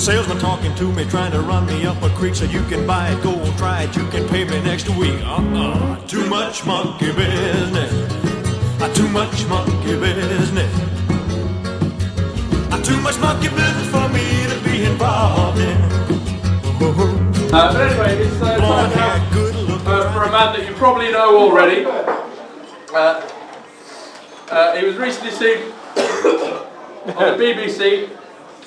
salesman talking to me, trying to run me up a creek so you can buy it, go and try it, you can pay me next week. Too much monkey business. Too much monkey business. Too much monkey business for me to be involved in. But anyway, it's time now for a man that you probably know already. He was recently seen on the BBC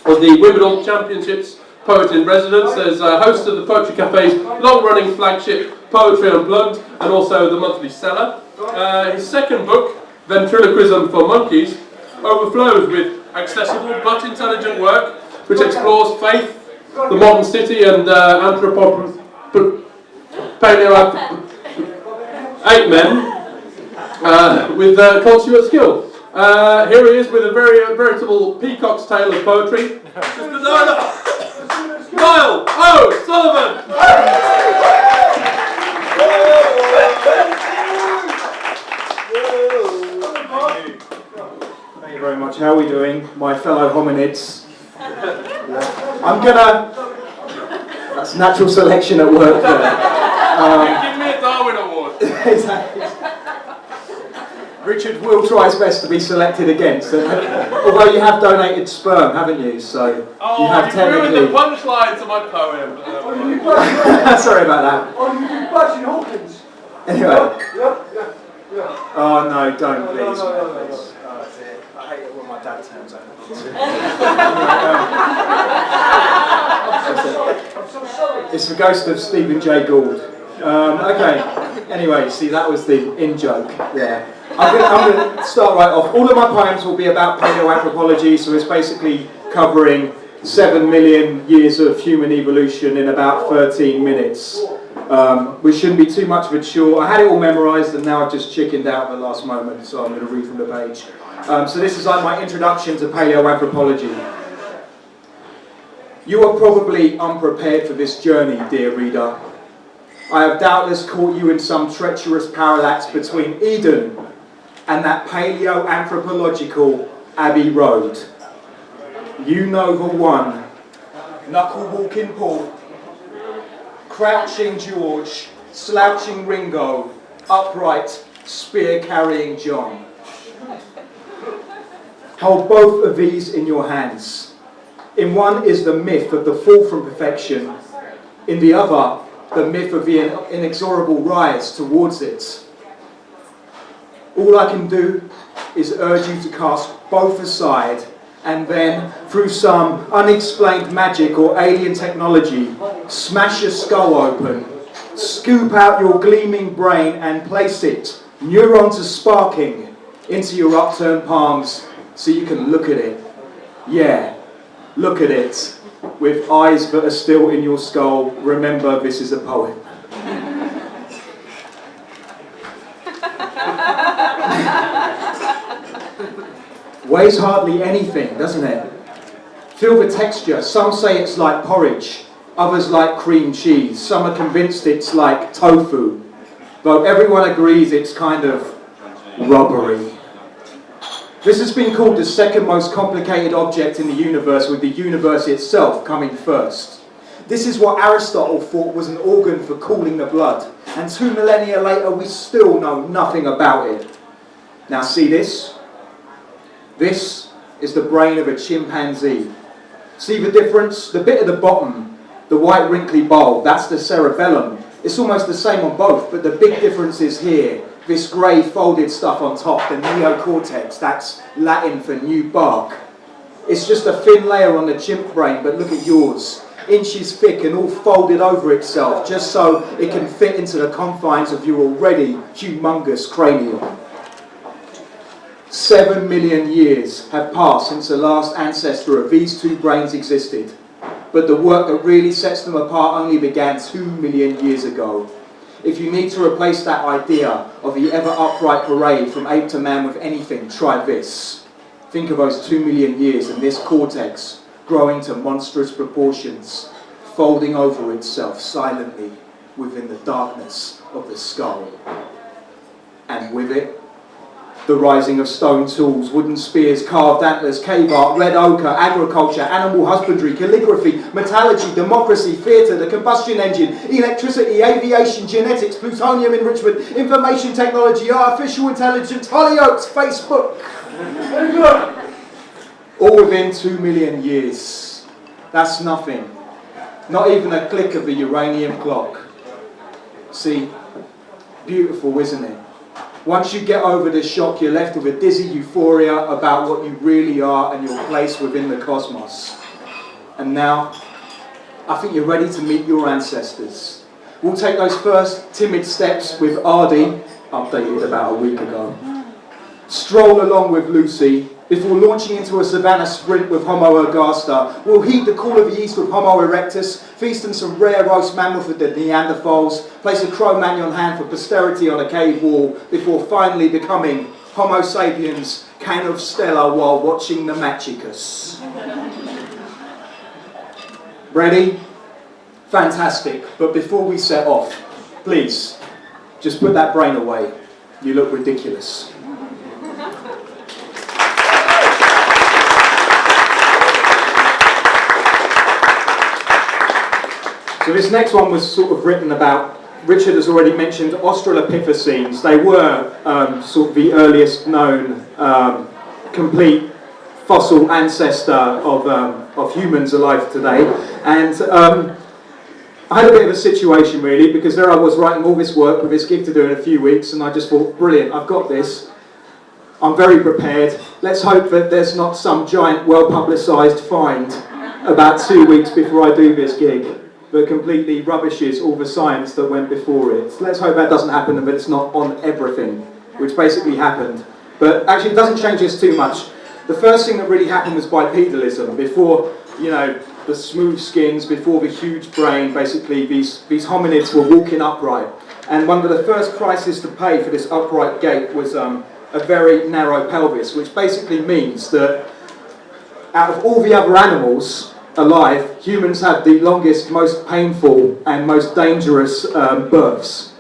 on the Wimbledon Championships Poetry in Residence as host of the Poetry Cafe's long-running flagship Poetry and Blood, and also the monthly seller. His second book, Ventriloquism for Monkeys, overflows with accessible but intelligent work which explores faith, the modern city, and paleo 8 men with consummate skill. Here he is with a veritable peacock's tail of poetry. Mr. Niall Sullivan. Thank you very much. How are we doing, my fellow hominids? That's natural selection at work there. Give me a Darwin Award. Exactly. Richard will try his best to be selected against, although you have donated sperm, haven't you? So you have ruined the punchline to my poem. Sorry about that. Hawkins. Anyway. Oh no, don't please. Oh, that's it. I hate it when my dad turns out. I'm so sorry. It's the ghost of Stephen Jay Gould. Okay. Anyway, see, that was the in-joke there. I'm going to start right off. All of my poems will be about paleoanthropology, so it's basically covering 7 million years of human evolution in about 13 minutes. Which shouldn't be too much of a chore. I had it all memorised and now I've just chickened out at the last moment, so I'm going to read from the page. So this is like my introduction to paleoanthropology. You are probably unprepared for this journey, dear reader. I have doubtless caught you in some treacherous parallax between Eden and that paleoanthropological Abbey Road. You know the one, knuckle-walking Paul, crouching George, slouching Ringo, upright, spear-carrying John. Hold both of these in your hands. In one is the myth of the fall from perfection. In the other, the myth of the inexorable rise towards it. All I can do is urge you to cast both aside and then, through some unexplained magic or alien technology, smash your skull open, scoop out your gleaming brain and place it, neurons sparking, into your upturned palms so you can look at it. Yeah, look at it. With eyes that are still in your skull, remember this is a poem. Weighs hardly anything, doesn't it? Feel the texture. Some say it's like porridge, others like cream cheese. Some are convinced it's like tofu, though everyone agrees it's kind of rubbery. This has been called the second most complicated object in the universe, with the universe itself coming first. This is what Aristotle thought was an organ for cooling the blood, and 2 millennia later we still know nothing about it. Now see this? This is the brain of a chimpanzee. See the difference? The bit at the bottom, the white wrinkly bulb, that's the cerebellum. It's almost the same on both, but the big difference is here. This grey folded stuff on top, the neocortex, that's Latin for new bark. It's just a thin layer on the chimp brain, but look at yours. Inches thick and all folded over itself, just so it can fit into the confines of your already humongous cranium. 7 million years have passed since the last ancestor of these two brains existed, but the work that really sets them apart only began 2 million years ago. If you need to replace that idea of the ever-upright parade from ape to man with anything, try this. Think of those 2 million years and this cortex growing to monstrous proportions, folding over itself silently within the darkness of the skull. And with it, The rising of stone tools, wooden spears, carved antlers, cave art, red ochre, agriculture, animal husbandry, calligraphy, metallurgy, democracy, theatre, the combustion engine, electricity, aviation, genetics, plutonium enrichment, information technology, artificial intelligence, Hollyoaks, Facebook. All within 2 million years. That's nothing. Not even a click of the uranium clock. See, beautiful, isn't it? Once you get over the shock, you're left with a dizzy euphoria about what you really are and your place within the cosmos. And now, I think you're ready to meet your ancestors. We'll take those first timid steps with Ardy, updated about a week ago. Stroll along with Lucy, before launching into a savannah sprint with Homo ergaster. We'll heed the call of the east with Homo erectus, feast on some rare roast mammoth with the Neanderthals, place a Cro-Magnon hand for posterity on a cave wall, before finally becoming Homo sapiens, can of Stella while watching the Machicus. Ready? Fantastic. But before we set off, please, just put that brain away. You look ridiculous. So this next one was sort of written about, Richard has already mentioned Australopithecines. They were sort of the earliest known complete fossil ancestor of humans alive today. And I had a bit of a situation really, because there I was writing all this work with this gig to do in a few weeks, and I just thought, brilliant, I've got this. I'm very prepared. Let's hope that there's not some giant well-publicised find about 2 weeks before I do this gig that completely rubbishes all the science that went before it. So let's hope that doesn't happen and that it's not on everything, which basically happened. But actually it doesn't change this too much. The first thing that really happened was bipedalism. Before, you know, the smooth skins, before the huge brain, basically these hominids were walking upright. And one of the first prices to pay for this upright gait was a very narrow pelvis, which basically means that out of all the other animals alive, humans had the longest, most painful and most dangerous births,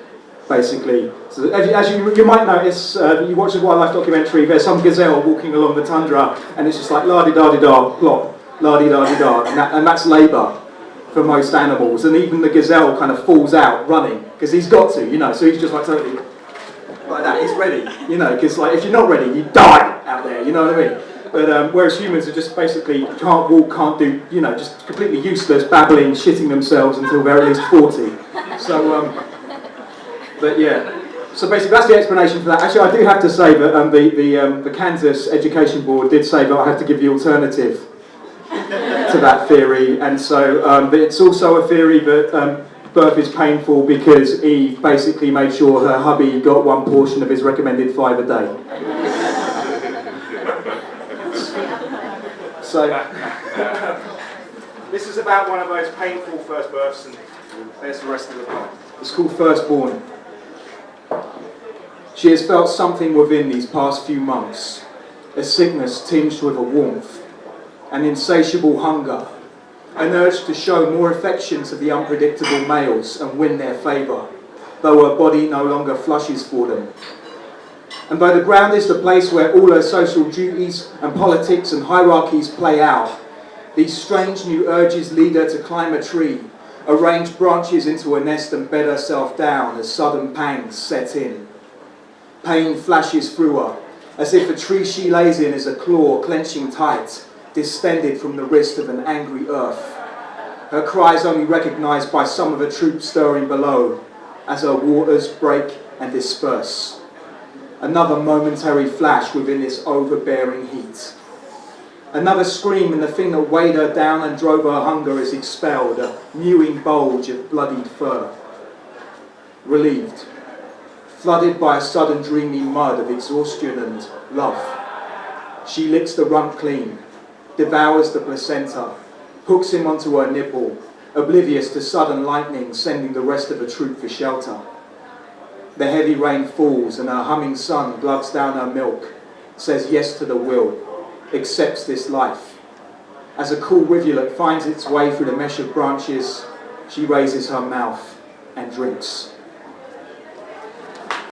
basically. So as you might notice, you watch a wildlife documentary, there's some gazelle walking along the tundra and it's just like la-di-da-di-da, plop, la-di-da-di-da, and that's labour for most animals. And even the gazelle kind of falls out running, because he's got to, you know, so he's just like totally like that, he's ready, you know, because like if you're not ready, you die out there, you know what I mean? But whereas humans are just basically can't walk, can't do, you know, just completely useless, babbling, shitting themselves until they're at least 40. So, but yeah. So basically that's the explanation for that. Actually, I do have to say that the Kansas Education Board did say that I have to give the alternative to that theory. And so but it's also a theory that birth is painful because Eve basically made sure her hubby got one portion of his recommended 5 a day. So, this is about one of those painful first births, and there's the rest of the part. It's called Firstborn. She has felt something within these past few months, a sickness tinged with a warmth, an insatiable hunger, an urge to show more affection to the unpredictable males and win their favour, though her body no longer flushes for them. And though the ground is the place where all her social duties and politics and hierarchies play out, these strange new urges lead her to climb a tree, arrange branches into a nest and bed herself down as sudden pangs set in. Pain flashes through her, as if the tree she lays in is a claw clenching tight, distended from the wrist of an angry earth. Her cries only recognised by some of the troops stirring below, as her waters break and disperse. Another momentary flash within this overbearing heat. Another scream, and the thing that weighed her down and drove her hunger is expelled, a mewing bulge of bloodied fur. Relieved, flooded by a sudden dreamy mud of exhaustion and love, she licks the rump clean, devours the placenta, hooks him onto her nipple, oblivious to sudden lightning sending the rest of the troop for shelter. The heavy rain falls and her humming son glugs down her milk, says yes to the will, accepts this life. As a cool rivulet finds its way through the mesh of branches, she raises her mouth and drinks.